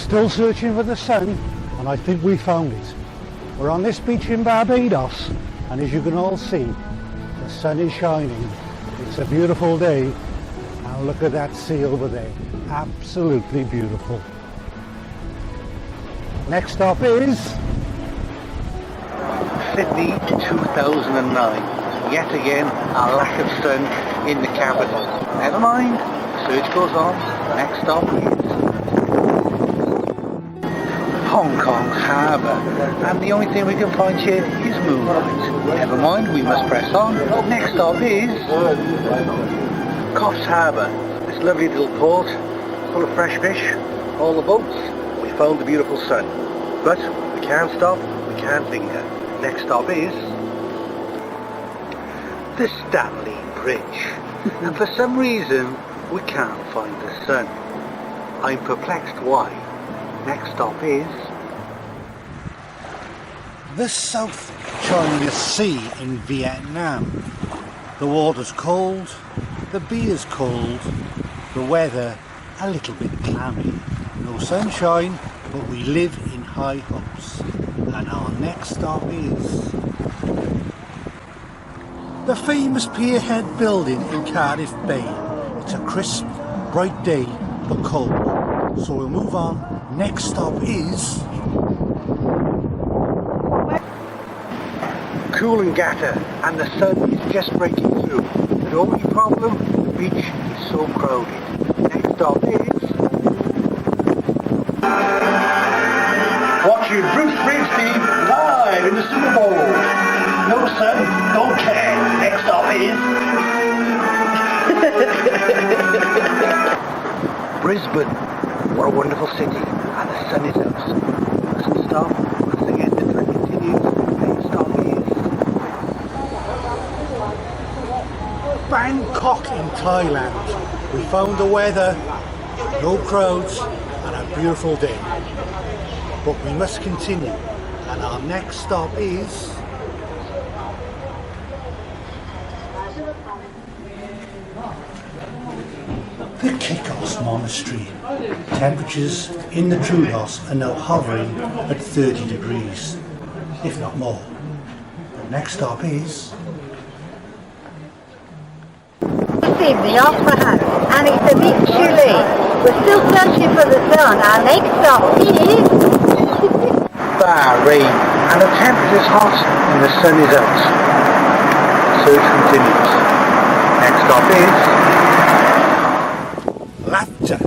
Still searching for the sun, and I think we found it. We're on this beach in Barbados, and as you can all see, the sun is shining. It's a beautiful day, and look at that sea over there. Absolutely beautiful. Next stop is Sydney 2009. Yet again, a lack of sun in the capital. Never mind, the search goes on. Next stop is Hong Kong Harbour. And the only thing we can find here is moonlight. Never mind, we must press on. Next stop is Coffs Harbour. This lovely little port full of fresh fish, all the boats. We found the beautiful sun. But we can't stop, we can't linger. Next stop is the Stanley Bridge. And for some reason, we can't find the sun. I'm perplexed why. Next stop is the South China Sea in Vietnam. The water's cold, the beer's cold, the weather a little bit clammy. No sunshine, but we live in high hopes. And our next stop is the famous Pierhead building in Cardiff Bay. It's a crisp, bright day, but cold. So we'll move on. Next stop is Coolangatta, and the sun is just breaking through. The only problem, the beach is so crowded. Next stop is watching Bruce Springsteen live in the Super Bowl. No sun, don't care. Next stop is Brisbane. What a wonderful city, and the sun is out. Doesn't stop, once again the trek continues. Next stop is Bangkok in Thailand. We found the weather, no crowds, and a beautiful day. But we must continue, and our next stop is the Kikos Monastery. Temperatures in the Trudos are now hovering at 30 degrees, if not more. The next stop is In the Opera House, and it's a bit chilly. We're still searching for the sun. Our next stop is Bahrain, and the temperature is hot and the sun is out. Search continues. Next stop is Lapta,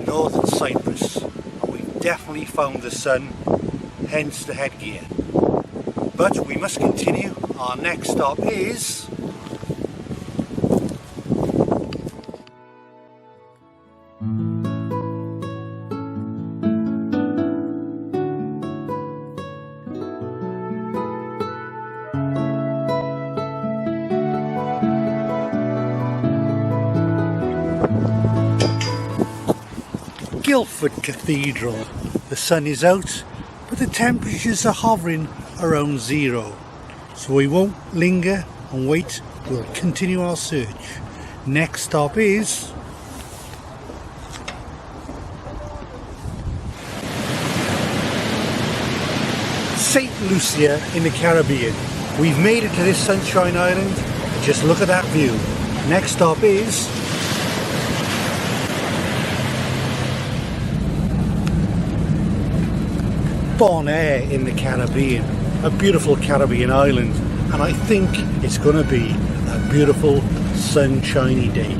Northern Cyprus. We've definitely found the sun, hence the headgear. But we must continue. Our next stop is Guildford Cathedral. The sun is out, but the temperatures are hovering around 0. So we won't linger and wait, we'll continue our search. Next stop is St. Lucia in the Caribbean. We've made it to this sunshine island. Just look at that view. Next stop is Bonaire in the Caribbean, a beautiful Caribbean island, and I think it's going to be a beautiful sunshiny day.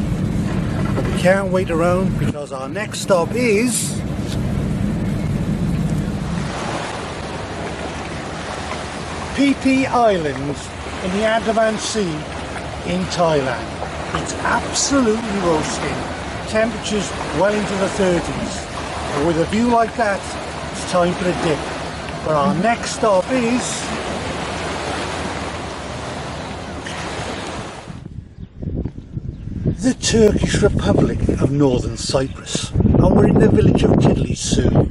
But we can't wait around because our next stop is Phi Phi Islands in the Andaman Sea in Thailand. It's absolutely roasting, temperatures well into the 30s, and with a view like that it's time for a dip. But our next stop is the Turkish Republic of Northern Cyprus, and we're in the village of Tiddly-Soo.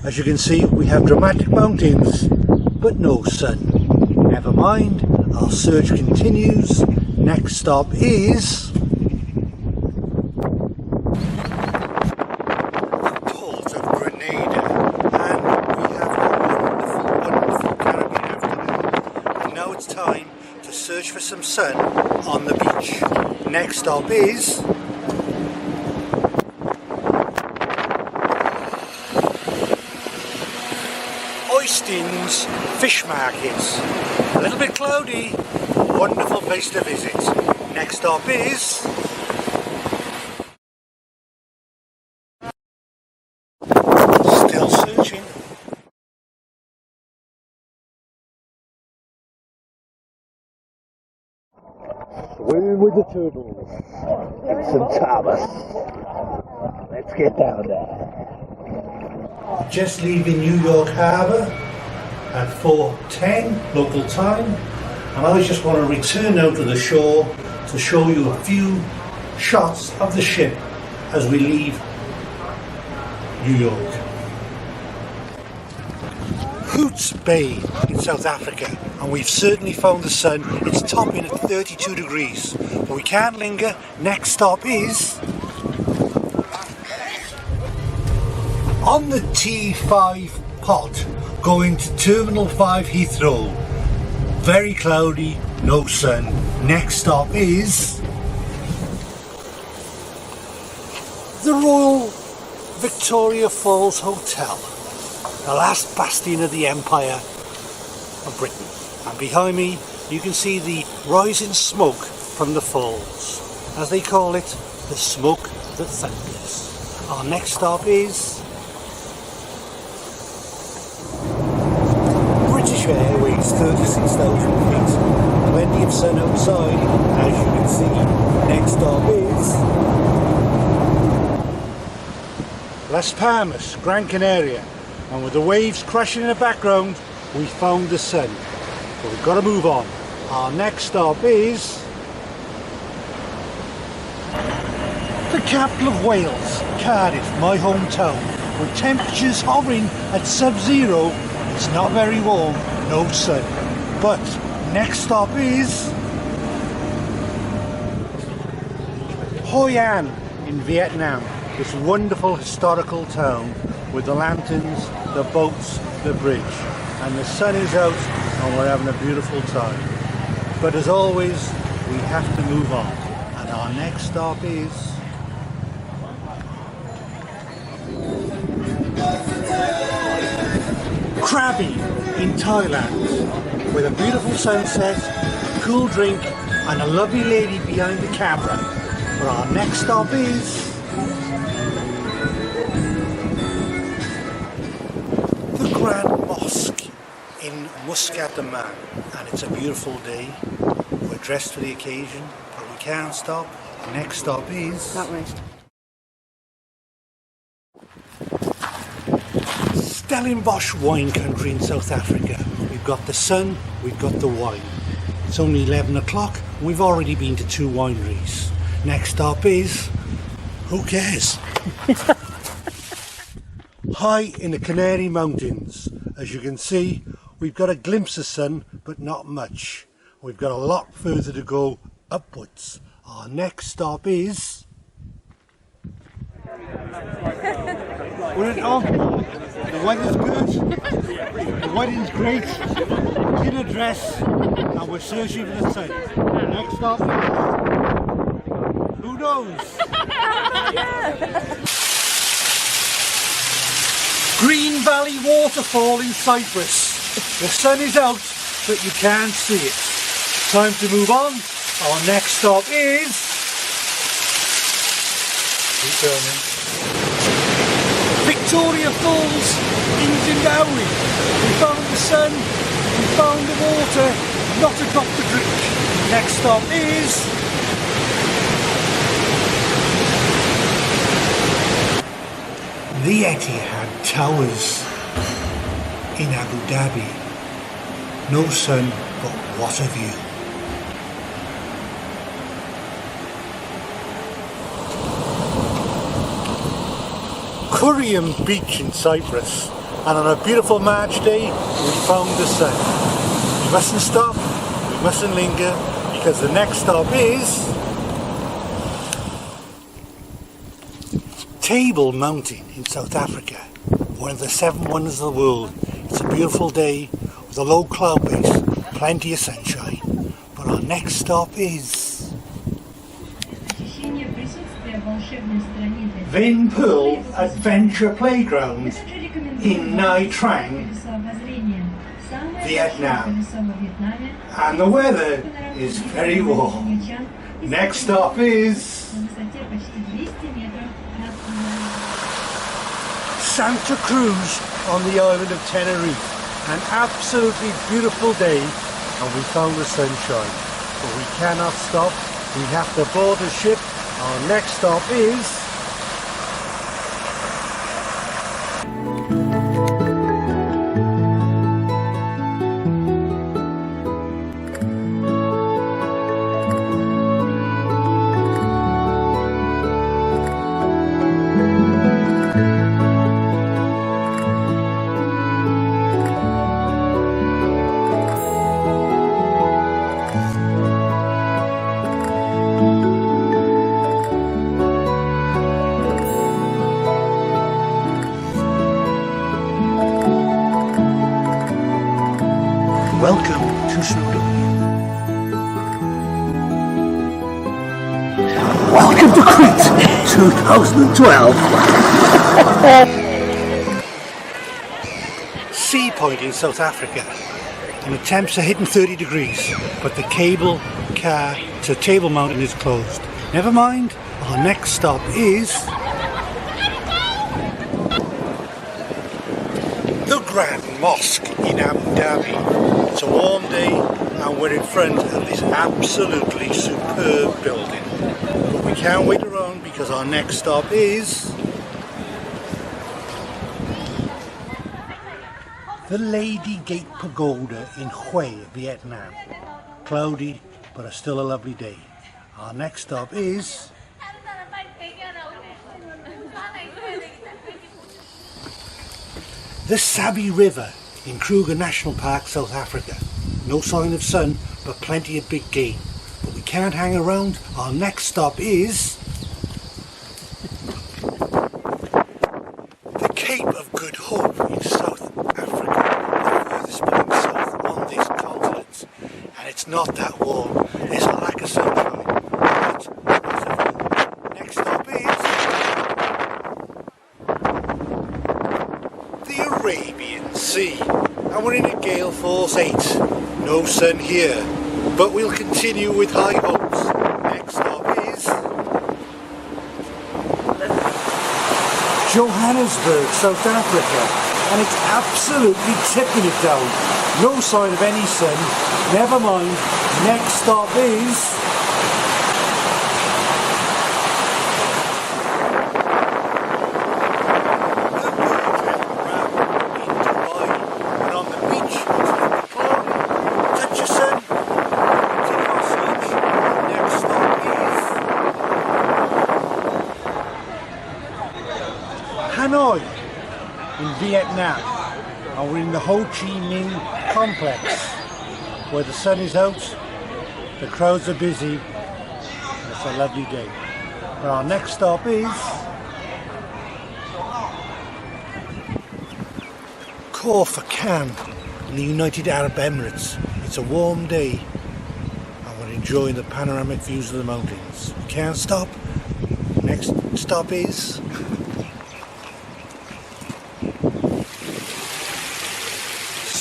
As you can see, we have dramatic mountains but no sun. Never mind, our search continues. Next stop is Port of Grenada. Grenada, and we have a wonderful Caribbean afternoon. And now it's time to search for some sun on the beach. Next stop is Oyston's Fish Markets. A little bit cloudy, wonderful place to visit. Next stop is still searching. Swimming with the turtles in St. Thomas. Let's get down there. Just leaving New York Harbour at 4:10 local time, and I just want to return now to the shore to show you a few shots of the ship as we leave New York. Hoots Bay in South Africa, and we've certainly found the sun. It's topping at 32 degrees, but we can't linger. Next stop is on the T5 pod going to Terminal 5 Heathrow. Very cloudy, no sun. Next stop is the Royal Victoria Falls Hotel, the last bastion of the Empire of Britain. And behind me you can see the rising smoke from the falls. As they call it, the smoke that thunders. Our next stop is British Airways, 36,000 feet. Plenty of sun outside, as you can see. Next stop is Las Palmas, Gran Canaria. And with the waves crashing in the background, we found the sun. But we've got to move on. Our next stop is the capital of Wales, Cardiff, my hometown. With temperatures hovering at sub-zero, it's not very warm, no sun. But next stop is Hoi An in Vietnam, this wonderful historical town with the lanterns, the boats, the bridge. And the sun is out and we're having a beautiful time. But as always, we have to move on. And our next stop is Krabi in Thailand, with a beautiful sunset, a cool drink and a lovely lady behind the camera. But our next stop is the Grand Mosque in Muscat, Oman, and it's a beautiful day. We're dressed for the occasion, but we can't stop. Next stop is That way. Stellenbosch wine country in South Africa. We've got the sun, we've got the wine. It's only 11 o'clock and we've already been to 2 wineries. Next stop is, who cares? High in the Canary Mountains. As you can see, we've got a glimpse of sun, but not much. We've got a lot further to go upwards. Our next stop is we're at Ogden. The weather's good, the wedding's great, in a dress, and we're searching for the sun. Next stop, who knows? Green Valley Waterfall in Cyprus. The sun is out, but you can't see it. Time to move on. Our next stop is Victoria Falls in Zimbabwe. We found the sun, we found the water, not a drop to drink. Next stop is the Etihad Towers in Abu Dhabi. No sun, but what a view. Kurium Beach in Cyprus, and on a beautiful March day we found the sun. We mustn't stop, we mustn't linger, because the next stop is Table Mountain in South Africa. one of the 7 wonders of the world. It's a beautiful day with a low cloud base, plenty of sunshine. But our next stop is Vinpearl Adventure Playground in Nha Trang, Vietnam. And the weather is very warm. Next stop is Santa Cruz on the island of Tenerife. An absolutely beautiful day, and we found the sunshine. But we cannot stop. We have to board the ship. Our next stop is Welcome to Snowdon. Welcome to Crete 2012. Sea Point in South Africa. And the temps are hitting 30 degrees, but the cable car to Table Mountain is closed. Never mind, our next stop is the Grand Mosque in Abu Dhabi. It's a warm day and we're in front of this absolutely superb building. But we can't wait around because our next stop is the Lady Gate Pagoda in Hue, Vietnam. Cloudy, but still a lovely day. Our next stop is the Sabi River in Kruger National Park, South Africa. No sign of sun, but plenty of big game. But we can't hang around. Our next stop is the Cape of Good Hope in South Africa, the furthest point south on this continent. And it's not that warm. There's a lack of sunshine. But next stop is the Arabian Sea. And we're in a gale force 8. No sun here, but we'll continue with high hopes. Next stop is Johannesburg, South Africa, and it's absolutely tipping it down. No sign of any sun. Never mind. Next stop is Hanoi in Vietnam, and we're in the Ho Chi Minh complex where the sun is out, the crowds are busy, and it's a lovely day. But our next stop is Khor Fakkan in the United Arab Emirates. It's a warm day and we're enjoying the panoramic views of the mountains. We can't stop. Next stop is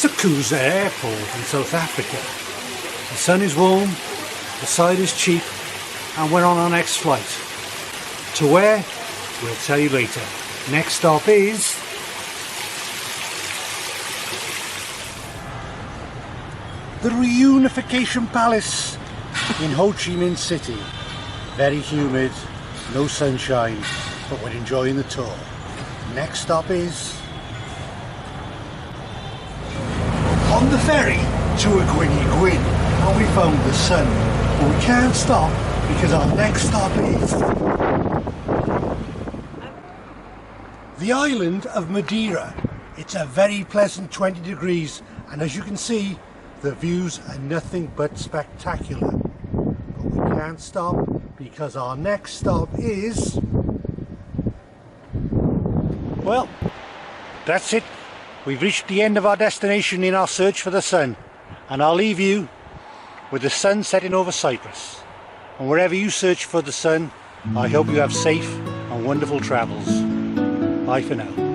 Sokusa Airport in South Africa. The sun is warm, the side is cheap, and we're on our next flight. To where? We'll tell you later. Next stop is the Reunification Palace in Ho Chi Minh City. Very humid, no sunshine, but we're enjoying the tour. Next stop is on the ferry to Agwini Gwyn, and we found the sun, but we can't stop because our next stop is the island of Madeira. It's a very pleasant 20 degrees, and as you can see, the views are nothing but spectacular. But we can't stop because our next stop is, well, That's it. We've reached the end of our destination in our search for the sun, and I'll leave you with the sun setting over Cyprus. And wherever you search for the sun, I hope you have safe and wonderful travels. Bye for now.